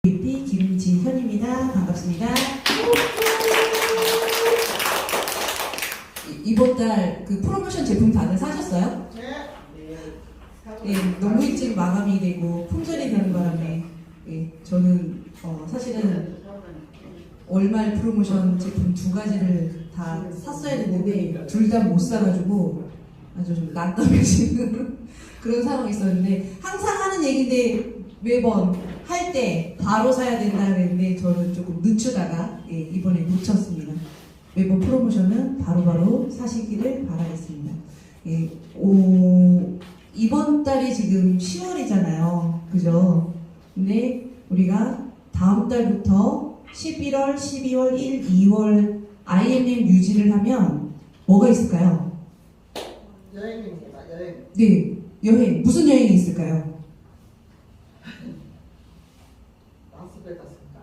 VP 김지현입니다. 반갑습니다. 이번 달 그 프로모션 제품 다들 사셨어요? 네, 너무 일찍 마감이 되고 품절이 되는 바람에 저는 사실은 월말 프로모션 제품 두 가지를 다 샀어야 되는데 둘 다 못 사가지고 아주 좀 난감해지는 그런 상황이 있었는데, 항상 하는 얘기인데 매번 할 때 바로 사야 된다 그랬는데 저는 조금 늦추다가 이번에 놓쳤습니다. 매번 프로모션은 바로바로 사시기를 바라겠습니다. 이번 달이 지금 10월이잖아요. 그죠? 근데 우리가 다음 달부터 11월, 12월, 1, 2월 IMM 유지를 하면 뭐가 있을까요? 여행입니다. 여행. 네, 여행. 무슨 여행이 있을까요? 라스베가스입니다.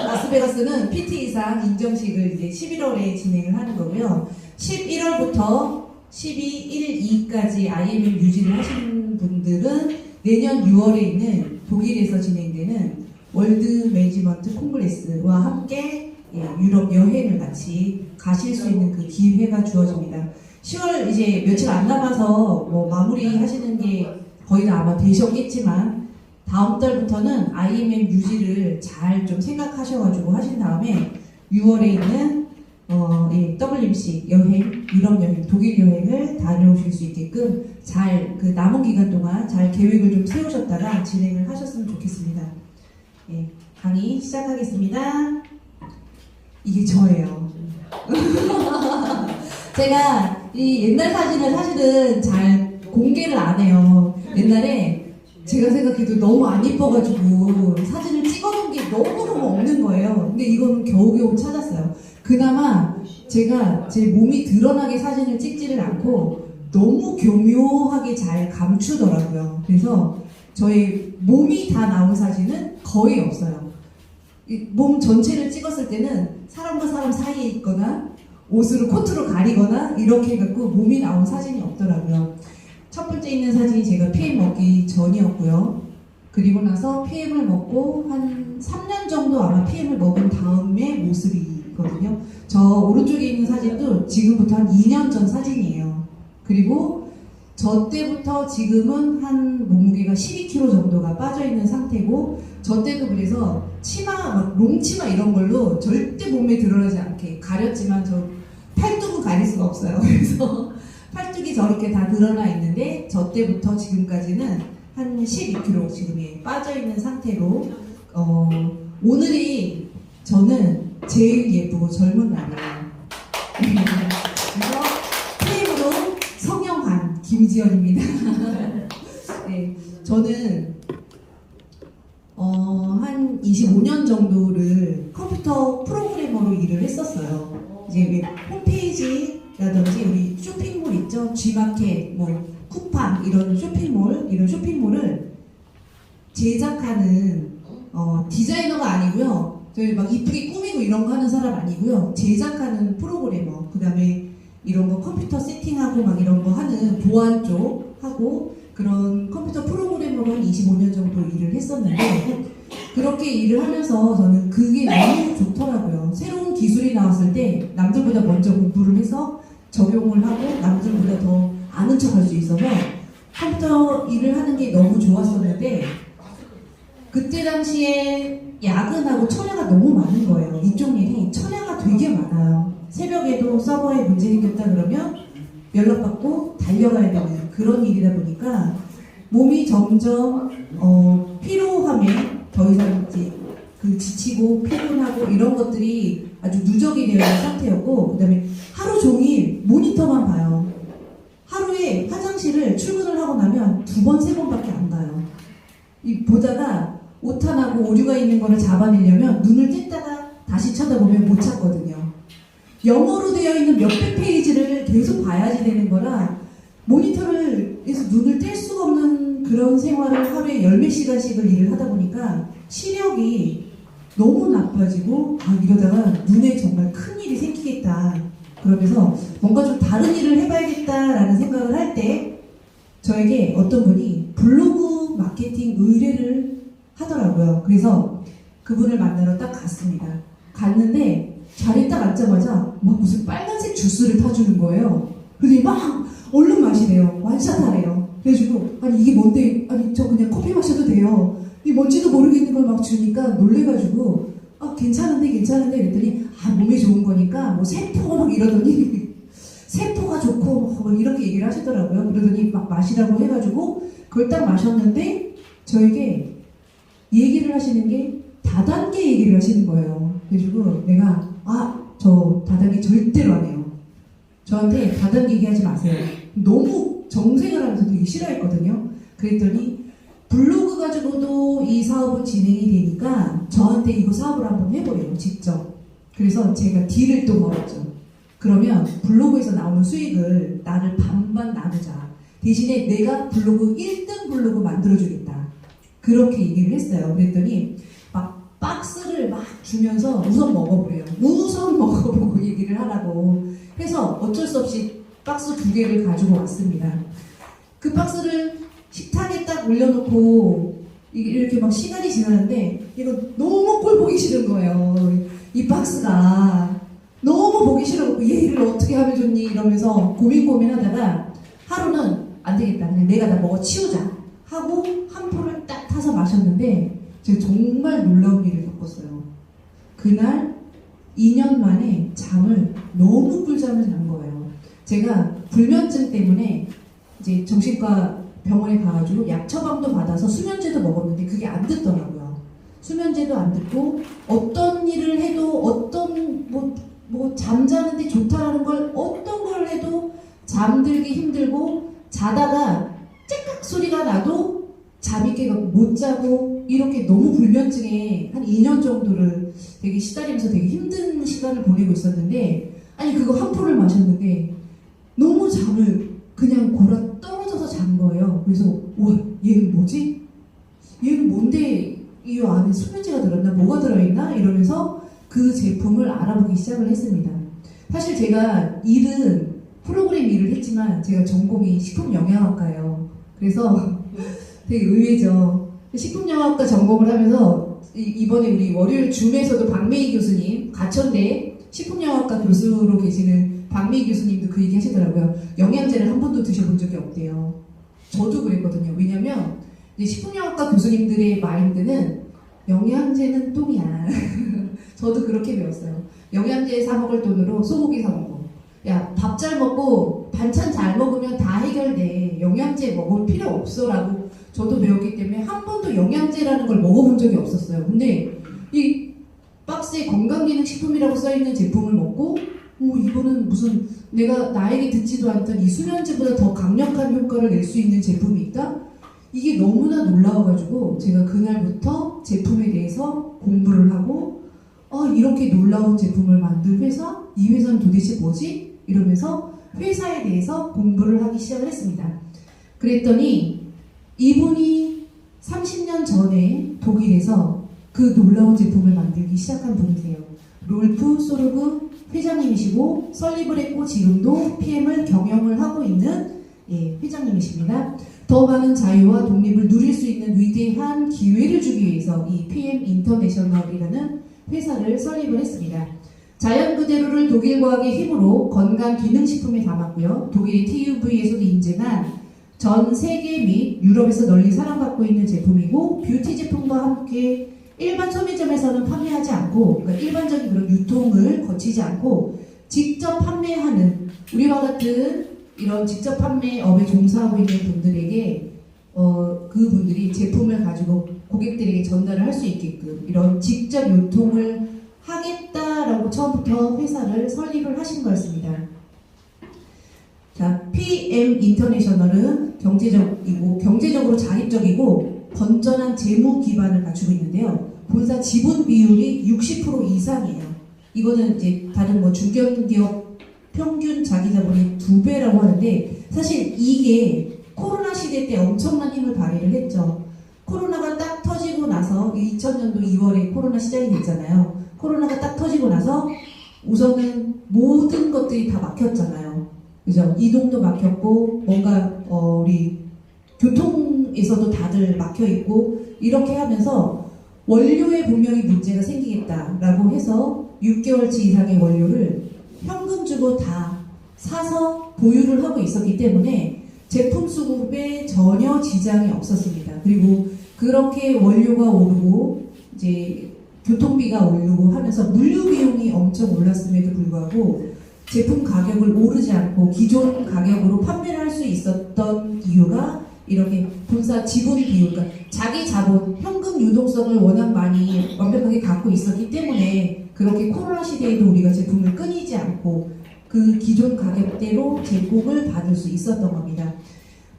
라스베가스는 PT 이상 인정식을 이제 11월에 진행을 하는 거고요. 11월부터 12, 1, 2까지 IMM 유지를 하시는 분들은 내년 6월에 있는 독일에서 진행되는 월드 매니지먼트 콩그레스와 함께 유럽 여행을 같이 가실 수 있는 그 기회가 주어집니다. 10월 이제 며칠 안 남아서 뭐 마무리 하시는 게 거의 다 아마 되셨겠지만, 다음 달부터는 IMM 유지를 잘 좀 생각하셔가지고 하신 다음에 6월에 있는 WMC 여행, 유럽 여행, 독일 여행을 다녀오실 수 있게끔 잘 그 남은 기간 동안 잘 계획을 좀 세우셨다가 진행을 하셨으면 좋겠습니다. 강의 시작하겠습니다. 이게 저예요. 제가 이 옛날 사진을 사실은 잘 공개를 안 해요. 옛날에 제가 생각해도 너무 안 이뻐가지고 사진을 찍어놓은 게 너무너무 없는 거예요. 근데 이거는 겨우겨우 찾았어요. 그나마 제가 제 몸이 드러나게 사진을 찍지를 않고 너무 교묘하게 잘 감추더라고요. 그래서 저의 몸이 다 나온 사진은 거의 없어요. 몸 전체를 찍었을 때는 사람과 사람 사이에 있거나 옷으로 코트로 가리거나 이렇게 해갖고 몸이 나온 사진이 없더라고요. 첫 번째 있는 사진이 제가 PM 먹기 전이었고요. 그리고 나서 PM을 먹고 한 3년 정도 아마 PM을 먹은 다음에 모습이거든요. 저 오른쪽에 있는 사진도 지금부터 한 2년 전 사진이에요. 그리고 저 때부터 지금은 한 몸무게가 12kg 정도가 빠져있는 상태고, 저 때도 그래서 치마, 막 롱치마 이런 걸로 절대 몸에 드러나지 않게 가렸지만 저 팔뚝은 가릴 수가 없어요. 그래서 팔뚝이 저렇게 다 드러나 있는데 저 때부터 지금까지는 한 12kg 지금 빠져있는 상태로 오늘이 저는 제일 예쁘고 젊은 날이에요. 그래서 PM으로 성형한 김지연입니다. 네, 저는 한 25년 정도를 컴퓨터 프로그래머로 일을 했었어요. 이제 홈페이지라든지 우리 쇼핑몰 있죠? G마켓, 뭐 쿠팡 이런 쇼핑몰을 제작하는 디자이너가 아니고요. 저희 막 이쁘게 꾸미고 이런 거 하는 사람 아니고요. 제작하는 프로그래머, 그 다음에 이런 거 컴퓨터 세팅하고 막 이런 거 하는 보안 쪽 하고 그런 컴퓨터 프로그래머로 한 25년 정도 일을 했었는데, 그렇게 일을 하면서 저는 그게 너무 좋더라고요. 새로운 기술이 나왔을 때 남들보다 먼저 공부를 해서 적용을 하고 남들보다 더 아는 척 할 수 있어서 컴퓨터 일을 하는 게 너무 좋았었는데, 그때 당시에 야근하고 철야가 너무 많은 거예요. 이쪽 일이 철야가 되게 많아요. 새벽에도 서버에 문제 생겼다 그러면 연락받고 달려가야 되는 그런 일이다 보니까 몸이 점점 피로함에 더 이상 이제 그 지치고 피곤하고 이런 것들이 아주 누적이 되어 있는 상태였고, 그 다음에 하루 종일 모니터만 봐요. 하루에 화장실을 출근을 하고 나면 2번, 3번밖에 안 가요. 보다가 오탄하고 오류가 있는 거를 잡아내려면 눈을 뗐다가 다시 쳐다보면 못 찾거든요. 영어로 되어 있는 몇백 페이지를 계속 봐야지 되는 거라 모니터를 해서 눈을 뗄 수가 없는 그런 생활을 하루에 10몇 시간씩을 일을 하다 보니까 시력이 너무 나빠지고, 이러다가 눈에 정말 큰 일이 생기겠다. 그러면서 뭔가 좀 다른 일을 해봐야겠다라는 생각을 할 때 저에게 어떤 분이 블로그 마케팅 의뢰를 하더라고요. 그래서 그분을 만나러 딱 갔습니다. 갔는데 자리에 딱 앉자마자 막 무슨 빨간색 주스를 타주는 거예요. 그러더니 막 얼른 마시래요. 완샷하래요. 그래가지고 아니 이게 뭔데? 아니 저 그냥 커피 마셔도 돼요. 이 뭔지도 모르겠는 걸 막 주니까 놀래가지고 아 괜찮은데 그랬더니 아 몸에 좋은 거니까 뭐 세포 막 이러더니 세포가 좋고 막 이렇게 얘기를 하시더라고요. 그러더니 막 마시라고 해가지고 그걸 딱 마셨는데 저에게 얘기를 하시는 게 다단계 얘기를 하시는 거예요. 그래가지고 내가 저 다단계 절대로 안 해요. 저한테 다단계 얘기하지 마세요. 너무 정색을 하면서 되게 싫어했거든요. 그랬더니 블로그 가지고도 이 사업은 진행이 되니까 저한테 이거 사업을 한번 해보래요. 직접. 그래서 제가 딜을 또 걸었죠. 그러면 블로그에서 나오는 수익을 나를 반반 나누자. 대신에 내가 블로그 1등 블로그 만들어주겠다. 그렇게 얘기를 했어요. 그랬더니 막 박스를 막 주면서 우선 먹어보래요. 우선 먹어보고 얘기를 하라고 해서 어쩔 수 없이 박스 2개를 가지고 왔습니다. 그 박스를 식탁에 딱 올려놓고 이렇게 막 시간이 지나는데 이거 너무 꼴 보기 싫은 거예요. 이 박스가 너무 보기 싫어갖고 얘를 어떻게 하면 좋니 이러면서 고민하다가 하루는 안 되겠다. 그냥 내가 다 먹어 치우자 하고 한 포를 딱 타서 마셨는데 제가 정말 놀라운 일을 겪었어요. 그날 2년 만에 잠을 너무 꿀잠을 잔 거예요. 제가 불면증 때문에 이제 정신과 병원에 가가지고 약 처방도 받아서 수면제도 먹었는데 그게 안 듣더라고요. 수면제도 안 듣고 어떤 일을 해도 어떤 뭐 잠자는데 좋다라는 걸 어떤 걸 해도 잠들기 힘들고 자다가 째깍 소리가 나도 잠이 깨갖고 못 자고 이렇게 너무 불면증에 한 2년 정도를 되게 시달리면서 되게 힘든 시간을 보내고 있었는데 아니 그거 한 포를 마셨는데 너무 잠을 그냥 골아 떨어져서 잔 거예요. 그래서 와 얘는 뭐지? 얘는 뭔데 이 안에 수면제가 들었나? 뭐가 들어있나? 이러면서 그 제품을 알아보기 시작을 했습니다. 사실 제가 프로그램 일을 했지만 제가 전공이 식품영양학과예요. 그래서 되게 의외죠. 식품영양학과 전공을 하면서 이번에 우리 월요일 줌에서도 박메희 교수님, 가천대 식품영양학과 교수로 계시는 박메희 교수님도 그 얘기 하시더라고요. 영양제를 한 번도 드셔본 적이 없대요. 저도 그랬거든요. 왜냐면 이제 식품영양학과 교수님들의 마인드는 영양제는 똥이야. 저도 그렇게 배웠어요. 영양제 사 먹을 돈으로 소고기 사 먹고 야, 밥 잘 먹고 반찬 잘 먹으면 다 해결돼. 영양제 먹을 필요 없어 라고 저도 배웠기 때문에 한 번도 영양제라는 걸 먹어본 적이 없었어요. 근데 이 박스에 건강기능식품이라고 써있는 제품을 먹고 이거는 무슨 내가 나에게 듣지도 않던 이 수면제보다 더 강력한 효과를 낼 수 있는 제품이 있다? 이게 너무나 놀라워가지고 제가 그날부터 제품에 대해서 공부를 하고 이렇게 놀라운 제품을 만든 회사? 이 회사는 도대체 뭐지? 이러면서 회사에 대해서 공부를 하기 시작을 했습니다. 그랬더니 이분이 30년 전에 독일에서 그 놀라운 제품을 만들기 시작한 분이세요. 롤프 소르그 회장님이시고 설립을 했고 지금도 PM을 경영을 하고 있는 회장님이십니다. 더 많은 자유와 독립을 누릴 수 있는 위대한 기회를 주기 위해서 이 PM 인터내셔널이라는 회사를 설립을 했습니다. 자연 그대로를 독일 과학의 힘으로 건강 기능식품에 담았고요. 독일의 TUV에서도 인증한 전 세계 및 유럽에서 널리 사랑받고 있는 제품이고 뷰티 제품과 함께 일반 소매점에서는 판매하지 않고 그러니까 일반적인 그런 유통을 거치지 않고 직접 판매하는 우리와 같은 이런 직접 판매업에 종사하고 있는 분들에게 그분들이 제품을 가지고 고객들에게 전달을 할 수 있게끔 이런 직접 유통을 하겠다라고 처음부터 회사를 설립을 하신 거였습니다. 자, PM 인터내셔널은 경제적으로 자립적이고 건전한 재무 기반을 갖추고 있는데요. 본사 지분 비율이 60% 이상이에요. 이거는 이제 다른 중견기업 평균 자기자본의 2배라고 하는데 사실 이게 코로나 시대 때 엄청난 힘을 발휘를 했죠. 코로나가 딱 터지고 나서 2000년도 2월에 코로나 시작이 됐잖아요. 코로나가 딱 터지고 나서 우선은 모든 것들이 다 막혔잖아요. 그죠? 이동도 막혔고 뭔가 우리 교통에서도 다들 막혀 있고 이렇게 하면서 원료에 분명히 문제가 생기겠다라고 해서 6개월치 이상의 원료를 현금 주고 다 사서 보유를 하고 있었기 때문에 제품 수급에 전혀 지장이 없었습니다. 그리고 그렇게 원료가 오르고 이제 교통비가 오르고 하면서 물류 비용이 엄청 올랐음에도 불구하고 제품 가격을 오르지 않고 기존 가격으로 판매를 할 수 있었던 이유가 이렇게 본사 지분 비율, 그러니까 자기 자본, 현금 유동성을 워낙 많이 완벽하게 갖고 있었기 때문에 그렇게 코로나 시대에도 우리가 제품을 끊이지 않고 그 기존 가격대로 제공을 받을 수 있었던 겁니다.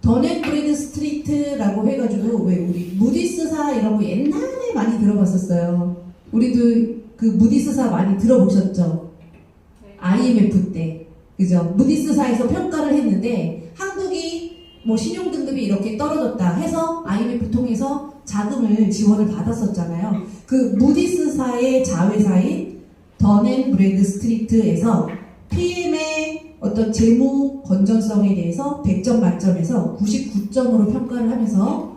던앤브래드 스트리트라고 해가지고 왜 우리 무디스사 이런 거 옛날에 많이 들어봤었어요. 우리도 그 무디스사 많이 들어보셨죠? IMF 때, 그죠? 무디스사에서 평가를 했는데 한국이 뭐 신용등급이 이렇게 떨어졌다 해서 IMF 통해서 자금을 지원을 받았었잖아요. 그 무디스사의 자회사인 던앤브래드 스트리트에서 PM의 어떤 재무 건전성에 대해서 100점 만점에서 99점으로 평가를 하면서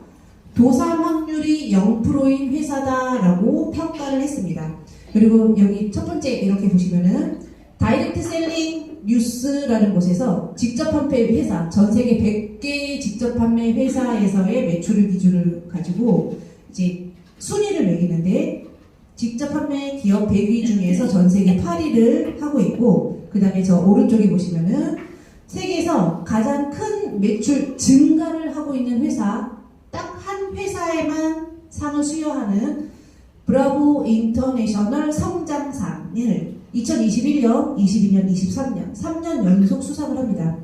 도산 확률이 0%인 회사다라고 평가를 했습니다. 그리고 여기 첫 번째 이렇게 보시면은 다이렉트 셀링 뉴스라는 곳에서 직접 판매 회사, 전 세계 100개 직접 판매 회사에서의 매출을 기준을 가지고 이제 순위를 매기는데 직접 판매 기업 100위 중에서 전 세계 8위를 하고 있고 그 다음에 저 오른쪽에 보시면은 세계에서 가장 큰 매출 증가를 하고 있는 회사 딱 한 회사에만 상을 수여하는 브라보 인터내셔널 성장상을 2021년, 22년, 23년 3년 연속 수상을 합니다.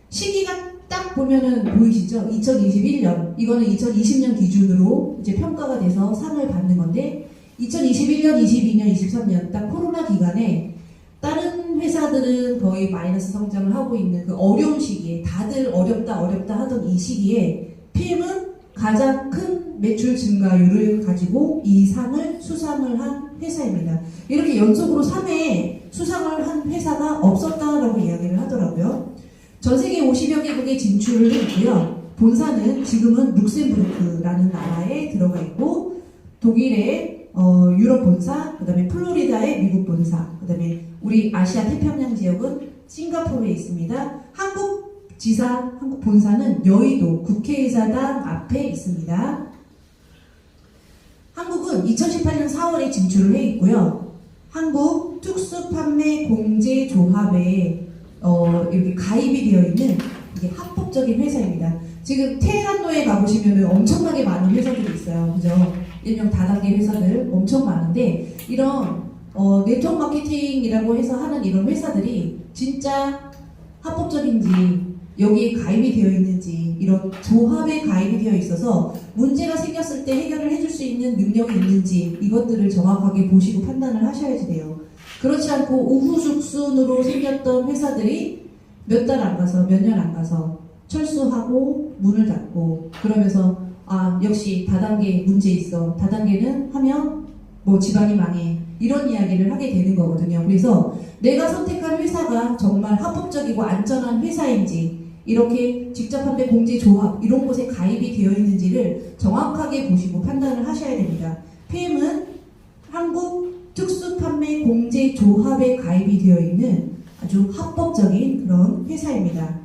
시기가 딱 보면은 보이시죠? 2021년 이거는 2020년 기준으로 이제 평가가 돼서 상을 받는 건데 2021년, 22년, 23년 딱 코로나 기간에 다른 회사들은 거의 마이너스 성장을 하고 있는 그 어려운 시기에 다들 어렵다 하던 이 시기에 PM은 가장 큰 매출 증가율을 가지고 이 상을 수상을 한 회사입니다. 이렇게 연속으로 3회 수상을 한 회사가 없었다라고 이야기를 하더라고요. 전 세계 50여 개국에 진출을 했고요. 본사는 지금은 룩셈부르크라는 나라에 들어가 있고 독일의 유럽 본사, 그 다음에 플로리다의 미국 본사, 그 다음에 우리 아시아 태평양 지역은 싱가포르에 있습니다. 한국 본사는 여의도 국회의사당 앞에 있습니다. 한국은 2018년 4월에 진출을 해 있고요. 한국 특수판매공제조합에 이렇게 가입이 되어 있는 이게 합법적인 회사입니다. 지금 테헤란로에 가보시면 엄청나게 많은 회사들이 있어요. 그죠? 일명 다단계 회사들 엄청 많은데 이런 네트워크 마케팅이라고 해서 하는 이런 회사들이 진짜 합법적인지 여기에 가입이 되어 있는지 이런 조합에 가입이 되어 있어서 문제가 생겼을 때 해결을 해줄 수 있는 능력이 있는지 이것들을 정확하게 보시고 판단을 하셔야지 돼요. 그렇지 않고 우후죽순으로 생겼던 회사들이 몇 달 안 가서 몇 년 안 가서 철수하고 문을 닫고 그러면서 아 역시 다단계 문제 있어. 다단계는 하면 뭐 집안이 망해. 이런 이야기를 하게 되는 거거든요. 그래서 내가 선택한 회사가 정말 합법적이고 안전한 회사인지 이렇게 직접 판매 공제 조합 이런 곳에 가입이 되어 있는지를 정확하게 보시고 판단을 하셔야 됩니다. PM은 한국 특수판매 공제 조합에 가입이 되어 있는 아주 합법적인 그런 회사입니다.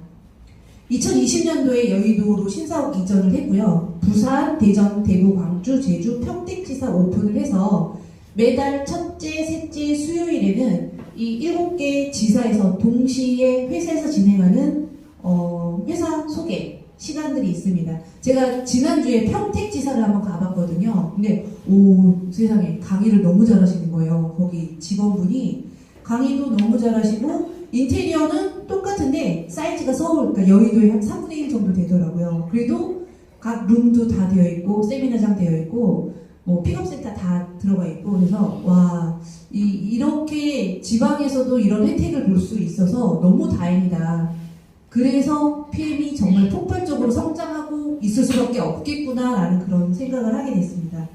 2020년도에 여의도로 신사옥 이전을 했고요. 부산, 대전, 대구, 광주, 제주, 평택지사 오픈을 해서 매달 첫째, 셋째 수요일에는 이 7개 지사에서 동시에 회사에서 진행하는 회사 소개 시간들이 있습니다. 제가 지난주에 평택지사를 한번 가봤거든요. 근데 오 세상에 강의를 너무 잘하시는 거예요. 거기 직원분이 강의도 너무 잘하시고 인테리어는 똑같은데 사이즈가 서울, 그러니까 여의도에 한 3분의 1 정도 되더라고요. 그래도 각 룸도 다 되어 있고 세미나장 되어 있고 뭐 픽업센터 다 들어가 있고 그래서 와 이렇게 지방에서도 이런 혜택을 볼 수 있어서 너무 다행이다. 그래서 PM이 정말 폭발적으로 성장하고 있을 수밖에 없겠구나라는 그런 생각을 하게 됐습니다.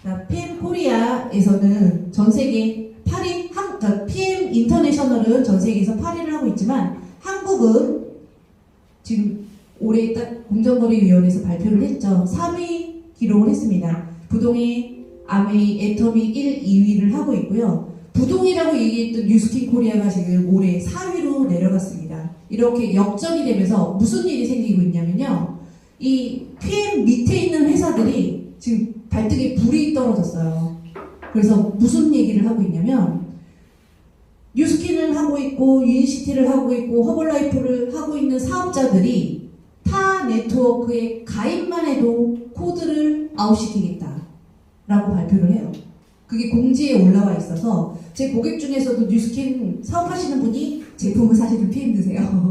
자, PM 코리아에서는 전 세계 8위, 그러니까 PM 인터내셔널은 전 세계에서 8위를 하고 있지만 한국은 지금 올해 딱 공정거래위원회에서 발표를 했죠. 3위 기록을 했습니다. 부동의 아메이 애터미 1, 2위를 하고 있고요. 부동이라고 얘기했던 뉴스킨 코리아가 지금 올해 4위로 내려갔습니다. 이렇게 역전이 되면서 무슨 일이 생기고 있냐면요. 이 PM 밑에 있는 회사들이 지금 발등에 불이 떨어졌어요. 그래서 무슨 얘기를 하고 있냐면 뉴스킨을 하고 있고 유니시티를 하고 있고 허벌라이프를 하고 있는 사업자들이 타 네트워크에 가입만 해도 코드를 아웃시키겠다 라고 발표를 해요. 그게 공지에 올라와 있어서 제 고객 중에서도 뉴스킨 사업하시는 분이 제품은 사실은 PM 드세요.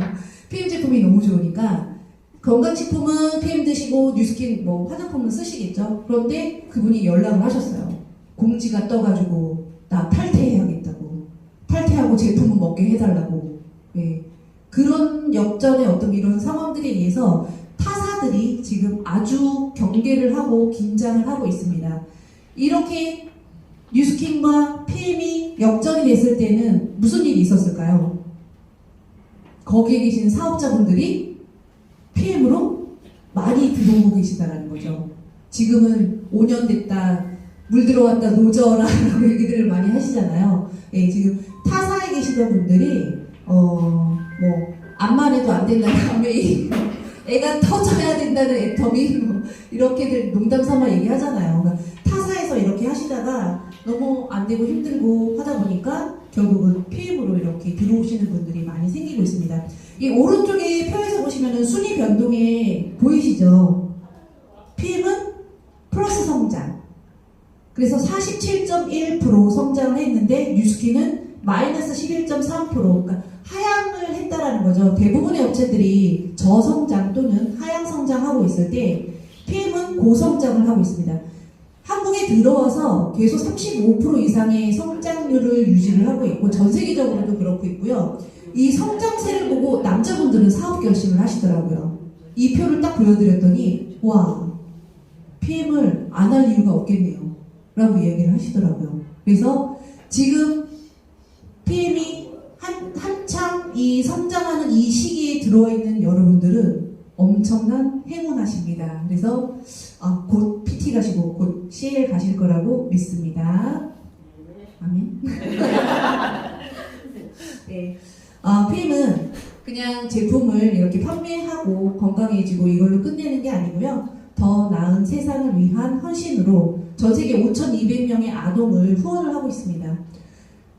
PM 제품이 너무 좋으니까 건강식품은 PM 드시고 뉴스킨 뭐 화장품은 쓰시겠죠. 그런데 그분이 연락을 하셨어요. 공지가 떠가지고 나 탈퇴해야겠다고, 탈퇴하고 제품은 먹게 해달라고. 네. 그런 역전의 어떤 이런 상황들에 의해서 타사들이 지금 아주 경계를 하고 긴장을 하고 있습니다. 이렇게 뉴스킨과 PM이 역전이 됐을 때는 무슨 일이 있었을까요? 거기에 계신 사업자분들이 PM으로 많이 들어오고 계시다는 거죠. 지금은 5년 됐다, 물 들어왔다, 노져라 라고 얘기들을 많이 하시잖아요. 예, 지금 타사에 계시던 분들이 암만 해도 안 된다는 아메이, 애가 터져야 된다는 애터미, 이렇게들 농담 삼아 얘기하잖아요. 그러니까 타사에서 이렇게 하시다가 너무 안 되고 힘들고 하다 보니까 결국은 PM으로 이렇게 들어오시는 분들이 많이 생기고 있습니다. 이 오른쪽에 표에서 보시면은 순위 변동에 보이시죠? PM은 플러스 성장. 그래서 47.1% 성장을 했는데 뉴스킨은 마이너스 11.3%, 그러니까 하향을 했다라는 거죠. 대부분의 업체들이 저성장 또는 하향 성장하고 있을 때 PM은 고성장을 하고 있습니다. 한국에 들어와서 계속 35% 이상의 성장률을 유지를 하고 있고 전 세계적으로도 그렇고 있고요. 이 성장세를 보고 남자분들은 사업 결심을 하시더라고요. 이 표를 딱 보여드렸더니 와, PM을 안 할 이유가 없겠네요 라고 이야기를 하시더라고요. 그래서 지금 PM이 한창 이 성장하는 이 시기에 들어와 있는 여러분들은 엄청난 행운하십니다. 그래서 곧 PT 가시고 곧 CL 가실 거라고 믿습니다. 아멘. 네. PM은 그냥 제품을 이렇게 판매하고 건강해지고 이걸로 끝내는 게 아니고요. 더 나은 세상을 위한 헌신으로 전 세계 5,200명의 아동을 후원을 하고 있습니다.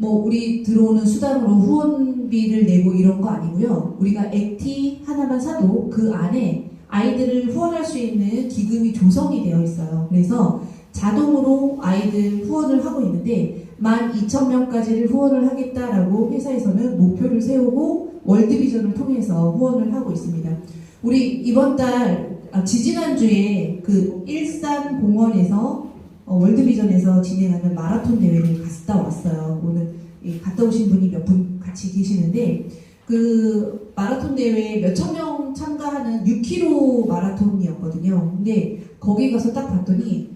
우리 들어오는 수당으로 후원비를 내고 이런 거 아니고요. 우리가 액티 하나만 사도 그 안에 아이들을 후원할 수 있는 기금이 조성이 되어 있어요. 그래서 자동으로 아이들 후원을 하고 있는데 12,000명까지를 후원을 하겠다라고 회사에서는 목표를 세우고 월드비전을 통해서 후원을 하고 있습니다. 우리 이번 달 지지난주에 그 일산공원에서 월드비전에서 진행하는 마라톤 대회를 갔다 왔어요. 오늘 갔다 오신 분이 몇 분 같이 계시는데 그 마라톤 대회에 몇천 명 참가하는 6km 마라톤이었거든요. 근데 거기 가서 딱 봤더니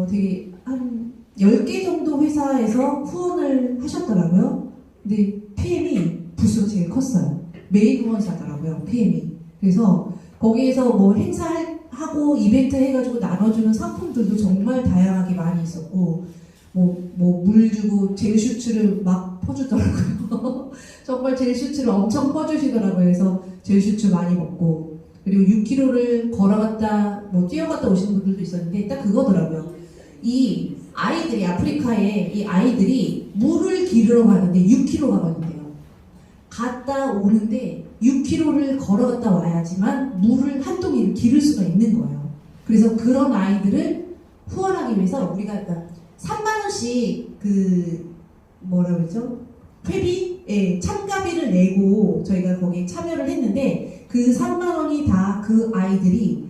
되게 한 10개 정도 회사에서 후원을 하셨더라고요. 근데 PM이 부수가 제일 컸어요. 메인 후원사더라고요, PM이. 그래서 거기에서 행사하고 이벤트 해가지고 나눠주는 상품들도 정말 다양하게 많이 있었고, 물 주고 젤 슈츠를 막 퍼주더라고요. 정말 젤 슈츠를 엄청 퍼주시더라고요. 그래서 젤 슈츠 많이 먹고, 그리고 6km를 걸어갔다, 뛰어갔다 오시는 분들도 있었는데, 딱 그거더라고요. 이 아이들이, 아프리카에 이 아이들이 물을 기르러 가는데 6km가 걸린대요. 갔다 오는데 6km를 걸어갔다 와야지만 물을 한 동이를 기를 수가 있는 거예요. 그래서 그런 아이들을 후원하기 위해서 우리가 3만원씩 회비? 참가비를 내고 저희가 거기에 참여를 했는데 그 3만원이 다 그 아이들이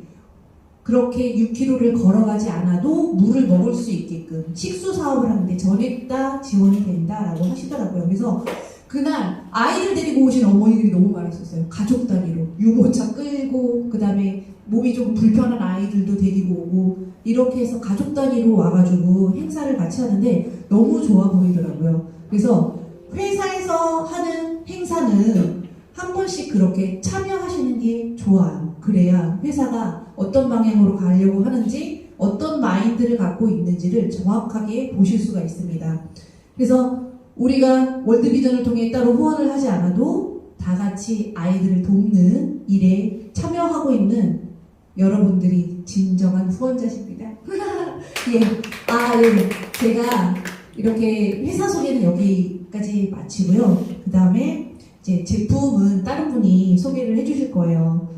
그렇게 6km를 걸어가지 않아도 물을 먹을 수 있게끔 식수 사업을 하는데 전액 다 지원이 된다라고 하시더라고요. 그래서 그날 아이들 데리고 오신 어머니들이 너무 많았었어요. 가족 단위로 유모차 끌고 그 다음에 몸이 좀 불편한 아이들도 데리고 오고 이렇게 해서 가족 단위로 와가지고 행사를 같이 하는데 너무 좋아 보이더라고요. 그래서 회사에서 하는 행사는 한 번씩 그렇게 참여하시는 게 좋아요. 그래야 회사가 어떤 방향으로 가려고 하는지 어떤 마인드를 갖고 있는지를 정확하게 보실 수가 있습니다. 그래서 우리가 월드비전을 통해 따로 후원을 하지 않아도 다 같이 아이들을 돕는 일에 참여하고 있는 여러분들이 진정한 후원자십니다. 예. 예. 제가 이렇게 회사 소개는 여기까지 마치고요. 그 다음에 이제 제품은 다른 분이 소개를 해주실 거예요.